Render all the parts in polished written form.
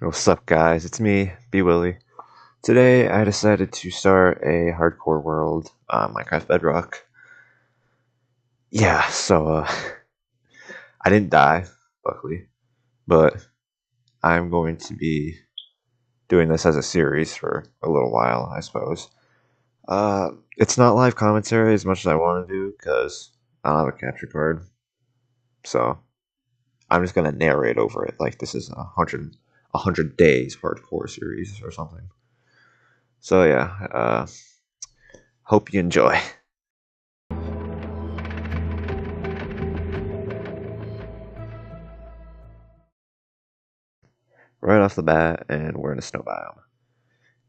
What's up, guys? It's me, B Willie. Today, I decided to start a hardcore world on Minecraft Bedrock. Yeah, I didn't die, luckily, but I'm going to be doing this as a series for a little while, I suppose. It's not live commentary as much as I want to do because I don't have a capture card, so I'm just gonna narrate over it like this is a hundred days hardcore series or something. So yeah, hope you enjoy. Right off the bat, and we're in a snow biome.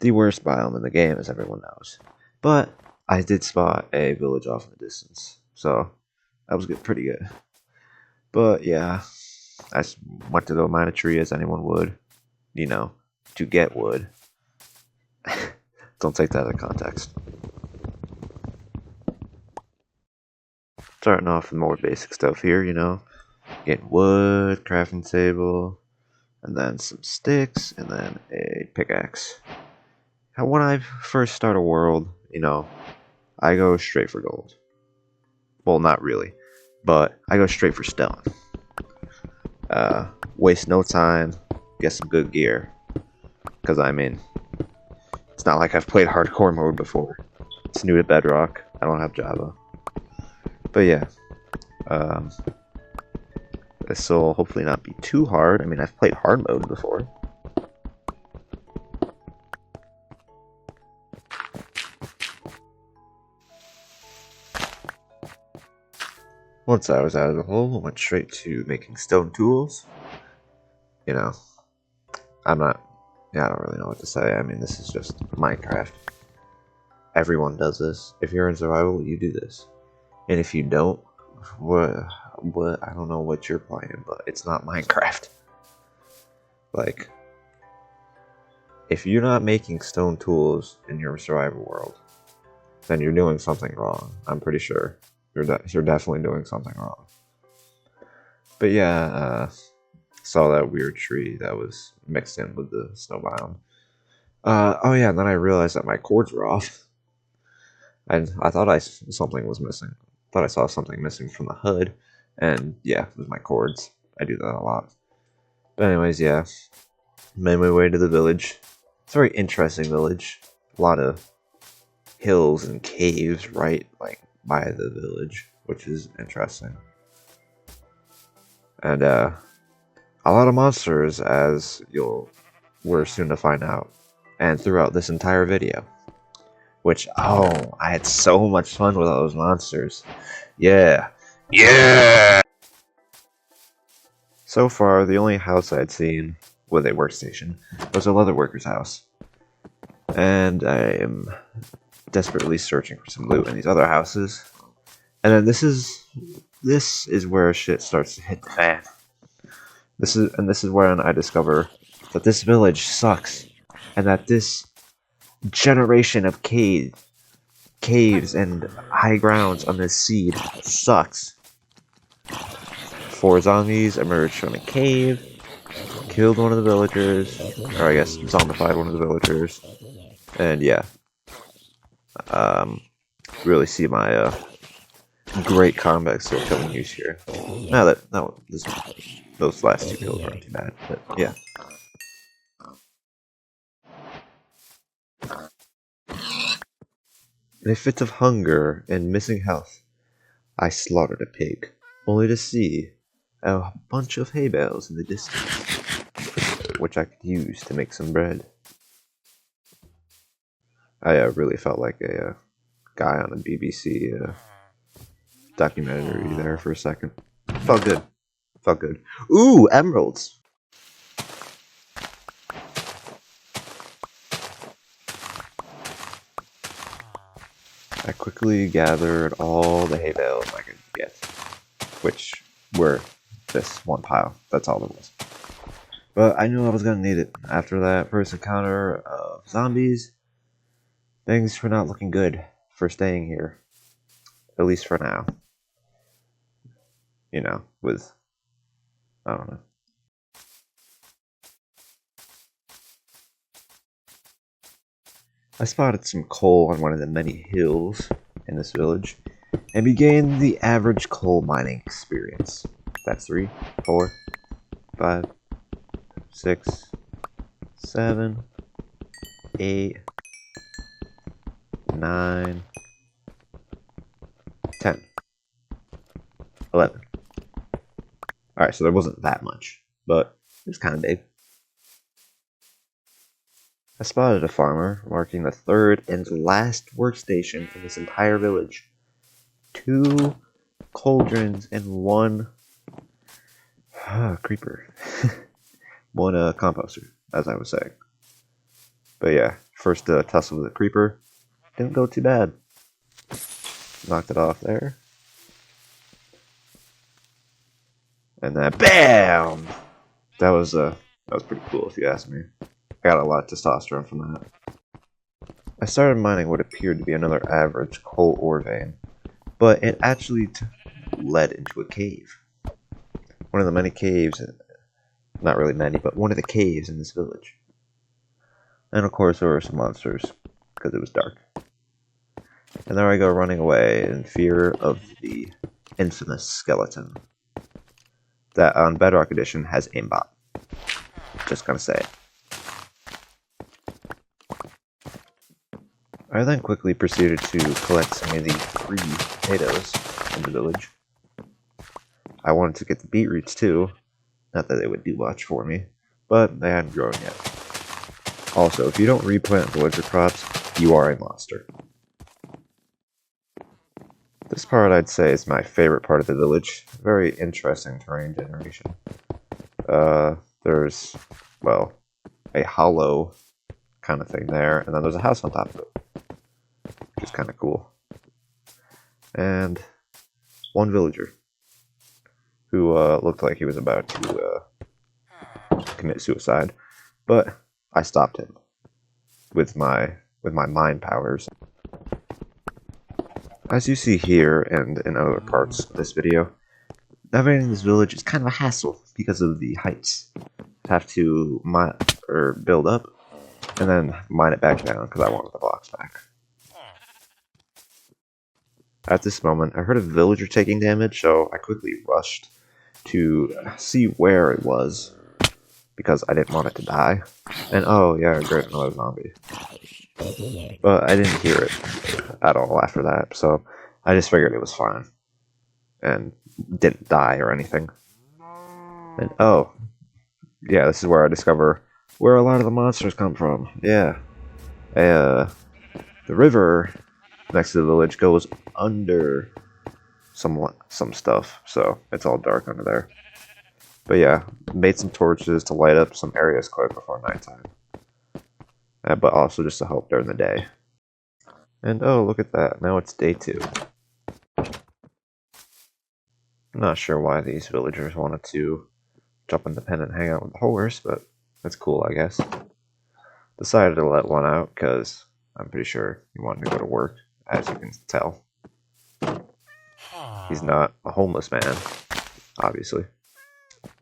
The worst biome in the game, as everyone knows. But I did spot a village off in the distance, so that was pretty good. But yeah, I went to go mine a tree as anyone would, you know, to get wood. Don't take that out of context. Starting off with more basic stuff here, getting wood, crafting table, and then some sticks, and then a pickaxe. When I first start a world, I go straight for gold. Well, not really, but I go straight for stone. Waste no time, get some good gear. Because, it's not like I've played hardcore mode before. It's new to Bedrock. I don't have Java. But yeah, um, this will hopefully not be too hard. I've played hard mode before. Once I was out of the hole, I went straight to making stone tools. You know, I'm not. Yeah, I don't really know what to say. This is just Minecraft. Everyone does this. If you're in survival, you do this. And if you don't, what? I don't know what you're playing, but it's not Minecraft. Like, if you're not making stone tools in your survival world, then you're doing something wrong. I'm pretty sure you're definitely doing something wrong. But yeah, saw that weird tree that was mixed in with the snow biome. Oh yeah, and then I realized that my cords were off. And I thought something was missing. Thought I saw something missing from the hood, and yeah, it was my cords. I do that a lot. But anyways, yeah, made my way to the village. It's a very interesting village. A lot of hills and caves right by the village, which is interesting. And a lot of monsters, as we're soon to find out, and throughout this entire video. Which, I had so much fun with all those monsters. Yeah. Yeah! So far, the only house I'd seen with a workstation was a leatherworker's house. And I am desperately searching for some loot in these other houses. And then this is where shit starts to hit the fan. This is when I discover that this village sucks. And that this generation of caves and high grounds on this seed sucks. 4 zombies emerged from a cave, killed one of the villagers, or I guess zombified one of the villagers, and yeah, really see my great combat skill coming use here. Those last 2 kills aren't too bad, but yeah. In a fit of hunger and missing health, I slaughtered a pig, only to see a bunch of hay bales in the distance, which I could use to make some bread. I really felt like a guy on a BBC documentary there for a second. Felt good. Felt good. Ooh, emeralds! I quickly gathered all the hay bales I could get, which were this one pile. That's all there was. But I knew I was gonna need it. After that first encounter of zombies, things were not looking good for staying here. At least for now. With, I don't know. I spotted some coal on one of the many hills in this village and began the average coal mining experience. That's 3, 4, 5, 6, 7, 8, 9, 10, 11. Alright, so there wasn't that much, but it was kind of big. I spotted a farmer marking the third and last workstation in this entire village. 2 cauldrons and 1 creeper. 1 composter, as I was saying. But yeah, first tussle with the creeper didn't go too bad. Knocked it off there. And then BAM! That was pretty cool if you ask me. I got a lot of testosterone from that. I started mining what appeared to be another average coal ore vein, but it actually led into a cave. One of the many caves, not really many, but one of the caves in this village. And of course there were some monsters, because it was dark. And there I go running away in fear of the infamous skeleton that on Bedrock Edition has aimbot. Just gonna say it. I then quickly proceeded to collect some of the free potatoes in the village. I wanted to get the beetroots too, not that they would do much for me, but they hadn't grown yet. Also, if you don't replant villager crops, you are a monster. This part I'd say is my favorite part of the village. Very interesting terrain generation. There's, well, a hollow kind of thing there, and then there's a house on top of it, which is kind of cool. And 1 villager who looked like he was about to commit suicide, but I stopped him with my mind powers. As you see here and in other parts of this video, navigating this village is kind of a hassle because of the heights. I have to build up and then mine it back down because I wanted the blocks back. At this moment, I heard a villager taking damage, so I quickly rushed to see where it was because I didn't want it to die. And oh yeah, great, another zombie. But I didn't hear it at all after that, so I just figured it was fine. And didn't die or anything. And oh, yeah, this is where I discover where a lot of the monsters come from. Yeah. The river next to the village goes under some stuff, so it's all dark under there. But yeah, made some torches to light up some areas quick before nighttime. But also just to help during the day. And oh, look at that, now it's day 2. I'm not sure why these villagers wanted to jump in the pen and hang out with the horse, but that's cool, I guess. Decided to let one out because I'm pretty sure he wanted to go to work, as you can tell. He's not a homeless man, obviously.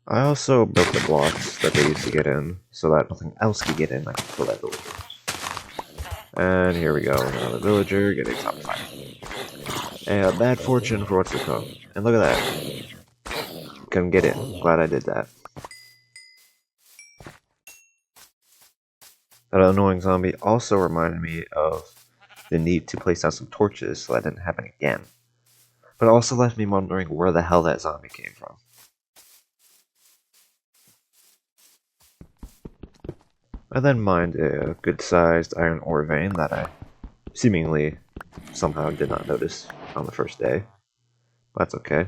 I also broke the blocks that they used to get in, so that nothing else could get in. I could kill that villager. And here we go, another villager getting top 5. And bad fortune for what's to come. And look at that. Couldn't get in. Glad I did that. That annoying zombie also reminded me of the need to place down some torches so that didn't happen again. But it also left me wondering where the hell that zombie came from. I then mined a good-sized iron ore vein that I seemingly somehow did not notice on the first day. But that's okay.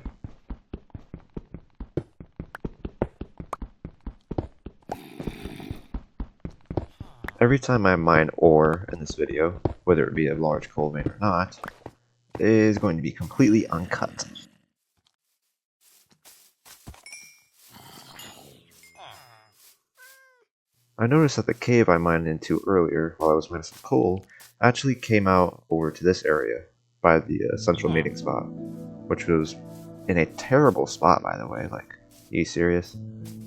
Every time I mine ore in this video, whether it be a large coal vein or not, it is going to be completely uncut. I noticed that the cave I mined into earlier while I was mining some coal actually came out over to this area by the central meeting spot, which was in a terrible spot, by the way. Like, are you serious?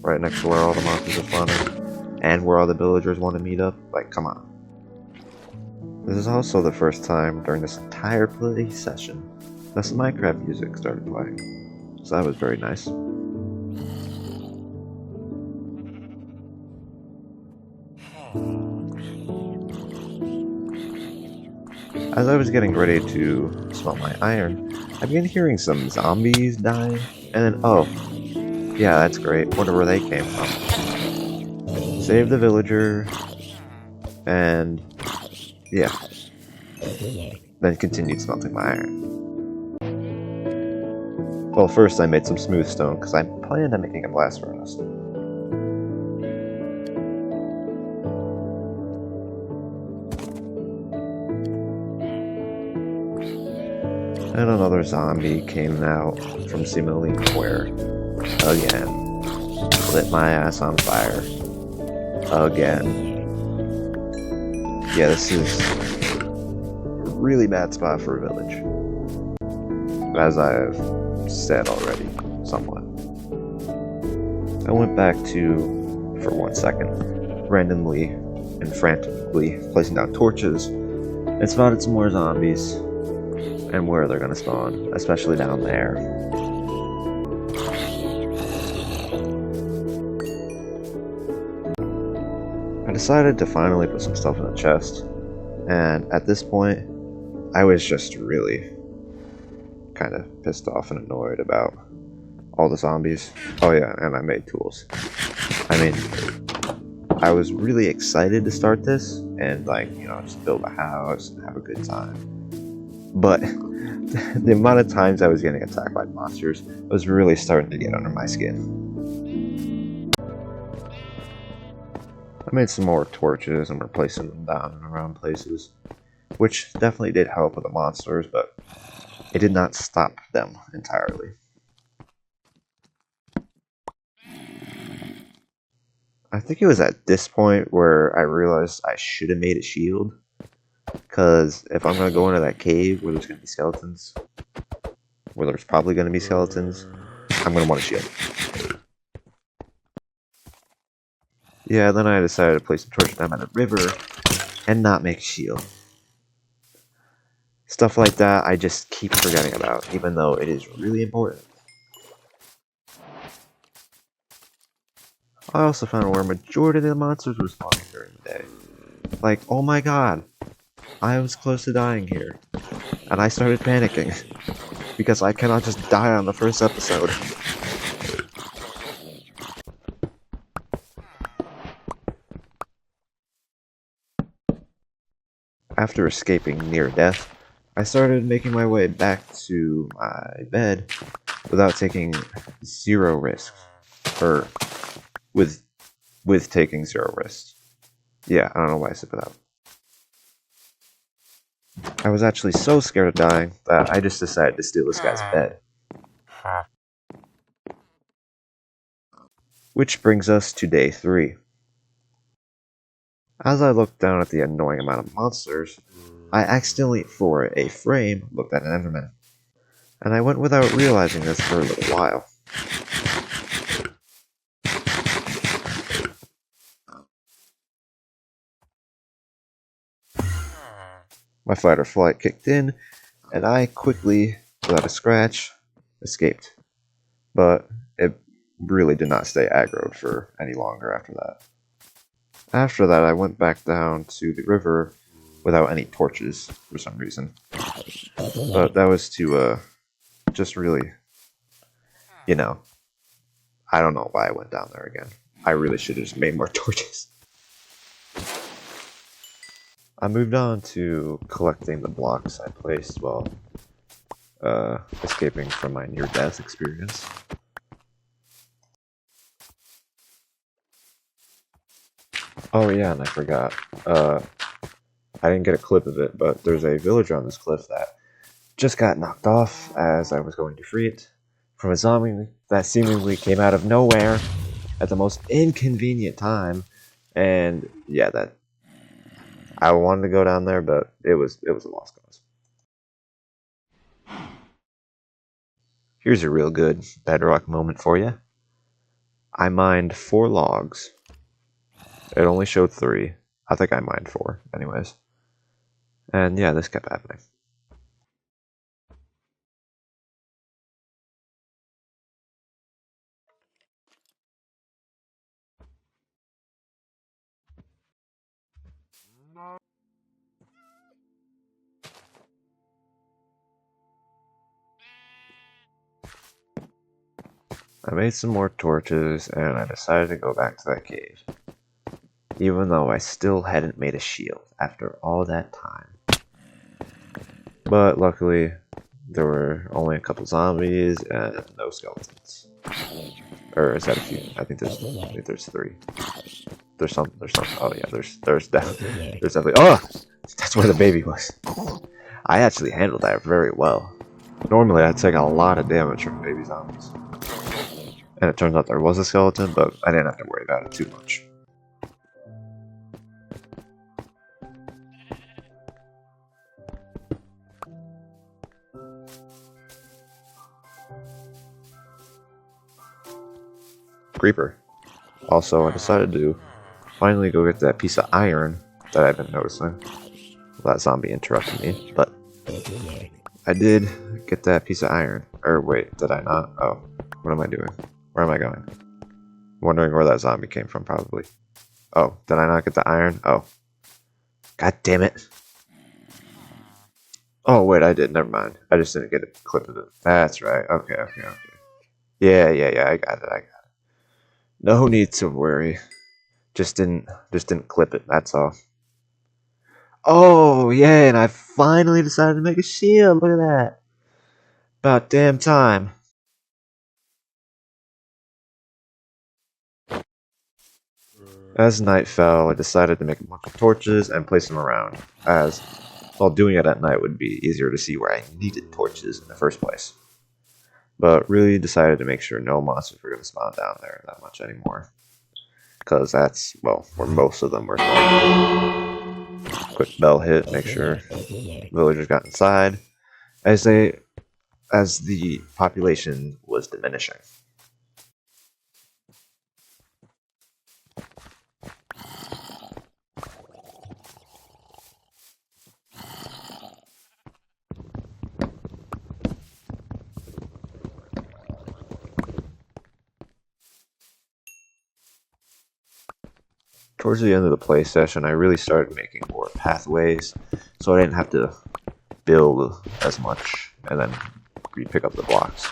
Right next to where all the monsters are spawning, and where all the villagers want to meet up? Like, come on. This is also the first time during this entire play session that some Minecraft music started playing, so that was very nice. As I was getting ready to smelt my iron, I began hearing some zombies dying, and then, oh, yeah, that's great, wonder where they came from. Save the villager, and yeah, then continued smelting my iron. Well, first I made some smooth stone, because I planned on making a blast furnace. And another zombie came out from seemingly nowhere. Again. Lit my ass on fire. Again. Yeah, this is a really bad spot for a village. As I have said already, somewhat. I went back to, for 1 second, randomly and frantically placing down torches, and spotted some more zombies, and where they're gonna spawn, especially down there. I decided to finally put some stuff in the chest, and at this point, I was just really kind of pissed off and annoyed about all the zombies. Oh yeah, and I made tools. I mean, I was really excited to start this, and like, you know, just build a house and have a good time. But the amount of times I was getting attacked by monsters was really starting to get under my skin. I made some more torches and were placing them down and around places, which definitely did help with the monsters, but it did not stop them entirely. I think it was at this point where I realized I should have made a shield. Because if I'm going to go into that cave where there's going to be skeletons, where there's probably going to be skeletons, I'm going to want a shield. Yeah, then I decided to place some torches down by the river and not make a shield. Stuff like that I just keep forgetting about, even though it is really important. I also found where a majority of the monsters were spawning during the day. Like, oh my god, I was close to dying here, and I started panicking, because I cannot just die on the first episode. After escaping near death, I started making my way back to my bed without taking zero risks, or with taking zero risks. Yeah, I don't know why I said that. I was actually so scared of dying that I just decided to steal this guy's bed. Which brings us to day 3. As I looked down at the annoying amount of monsters, I accidentally, for a frame, looked at an Enderman. And I went without realizing this for a little while. My fight or flight kicked in, and I quickly, without a scratch, escaped. But it really did not stay aggroed for any longer after that. After that, I went back down to the river without any torches for some reason. But that was to, just really, you know, I don't know why I went down there again. I really should have just made more torches. I moved on to collecting the blocks I placed while escaping from my near-death experience. Oh yeah, and I forgot. I didn't get a clip of it, but there's a villager on this cliff that just got knocked off as I was going to free it from a zombie that seemingly came out of nowhere at the most inconvenient time. And yeah, that I wanted to go down there, but it was a lost cause. Here's a real good Bedrock moment for you. I mined 4 logs. It only showed 3. I think I mined 4, anyways. And yeah, this kept happening. I made some more torches and I decided to go back to that cave. Even though I still hadn't made a shield after all that time. But luckily, there were only a couple zombies and no skeletons. Or is that a few? I think there's 3. There's some. Oh yeah, there's definitely. Oh, that's where the baby was. I actually handled that very well. Normally, I'd take a lot of damage from baby zombies. And it turns out there was a skeleton, but I didn't have to worry about it too much. Creeper. Also, I decided to finally go get that piece of iron that I've been noticing. Well, that zombie interrupted me, but I did get that piece of iron. Or wait, did I not? Oh, what am I doing? Where am I going? Wondering where that zombie came from, probably. Oh, did I not get the iron? Oh. God damn it. Oh, wait, I did. Never mind. I just didn't get a clip of it. That's right. Okay. Yeah, I got it. No need to worry. Just didn't clip it, that's all. Oh, yeah, and I finally decided to make a shield. Look at that. About damn time. As night fell, I decided to make a bunch of torches and place them around, as while doing it at night would be easier to see where I needed torches in the first place. But really decided to make sure no monsters were going to spawn down there that much anymore. Because that's, well, where most of them were going. Quick bell hit, make sure villagers got inside, as the population was diminishing. Towards the end of the play session, I really started making more pathways, so I didn't have to build as much and then pick up the blocks.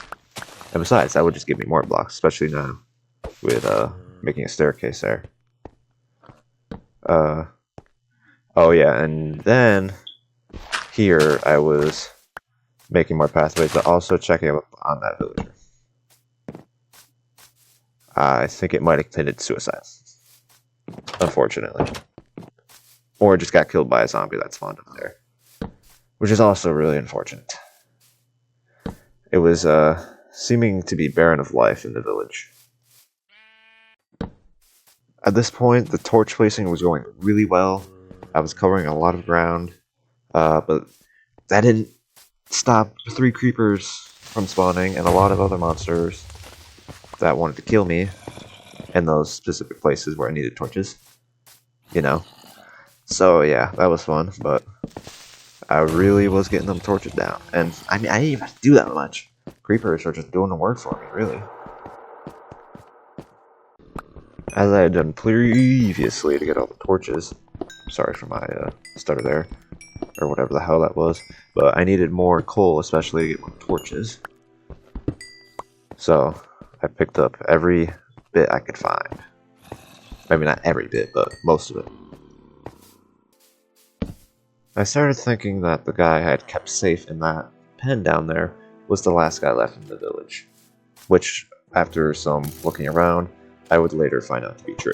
And besides, that would just give me more blocks, especially now with making a staircase there. Oh yeah, and then here I was making more pathways, but also checking up on that villager. I think it might have committed suicide. Unfortunately. Or just got killed by a zombie that spawned up there. Which is also really unfortunate. It was seeming to be barren of life in the village. At this point, the torch placing was going really well. I was covering a lot of ground. But that didn't stop 3 creepers from spawning and a lot of other monsters that wanted to kill me in those specific places where I needed torches. You know. So yeah, that was fun, but I really was getting them torches down. And I mean, I didn't even have to do that much. Creepers are just doing the work for me, really. As I had done previously to get all the torches. Sorry for my stutter there. Or whatever the hell that was. But I needed more coal, especially to get more torches. So, I picked up every bit I could find. I mean, not every bit, but most of it. I started thinking that the guy I had kept safe in that pen down there was the last guy left in the village. Which, after some looking around, I would later find out to be true.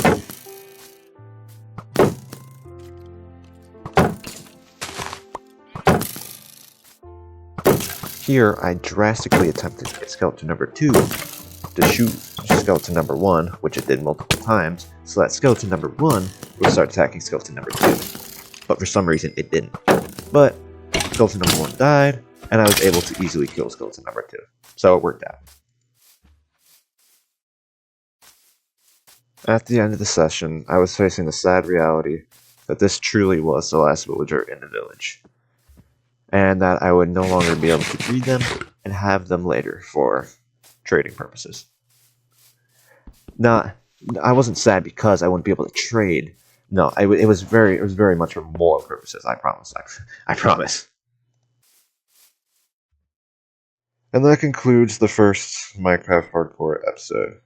Here, I drastically attempted to get skeleton number 2 to shoot skeleton number 1, which it did multiple times, so that skeleton number 1 would start attacking skeleton number 2. But for some reason, it didn't. But skeleton number 1 died, and I was able to easily kill skeleton number 2. So it worked out. At the end of the session, I was facing the sad reality that this truly was the last villager in the village. and that I would no longer be able to breed them and have them later for trading purposes. Not, I wasn't sad because I wouldn't be able to trade. No, it was very much for moral purposes. I promise. I promise. And that concludes the first Minecraft Hardcore episode.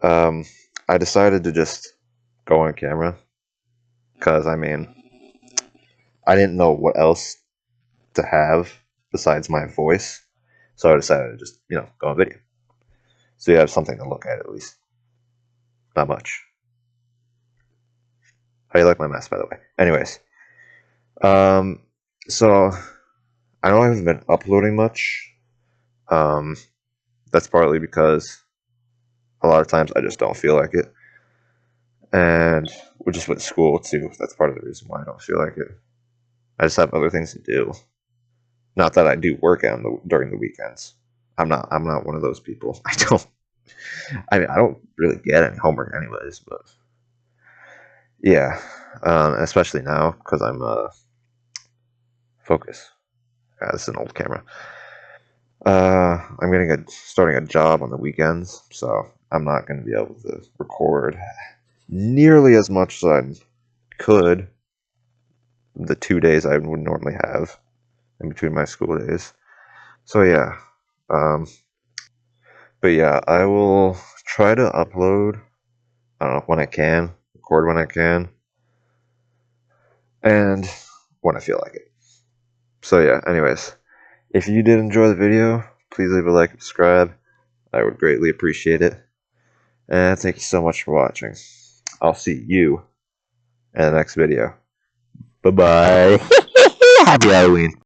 Um, I decided to just go on camera because I mean, I didn't know what else to have besides my voice, so I decided to just go on video. So you have something to look at least. Not much. How you like my mess, by the way? Anyways, um, so I know I haven't been uploading much. Um, that's partly because a lot of times I just don't feel like it, and we just with school too. That's part of the reason why I don't feel like it. I just have other things to do. Not that I do work out during the weekends. I'm not one of those people. I don't. I mean, I don't really get any homework anyways, but yeah, especially now because I'm focus. Yeah, this is an old camera. I'm starting a job on the weekends, so I'm not going to be able to record nearly as much as I could the 2 days I would normally have in between my school days. So yeah, um, but yeah, I will try to upload. I don't know when I can, record when I can, and when I feel like it. So yeah, anyways, if you did enjoy the video, please leave a like and subscribe. I would greatly appreciate it. And thank you so much for watching. I'll see you in the next video. Bye bye. Happy Halloween.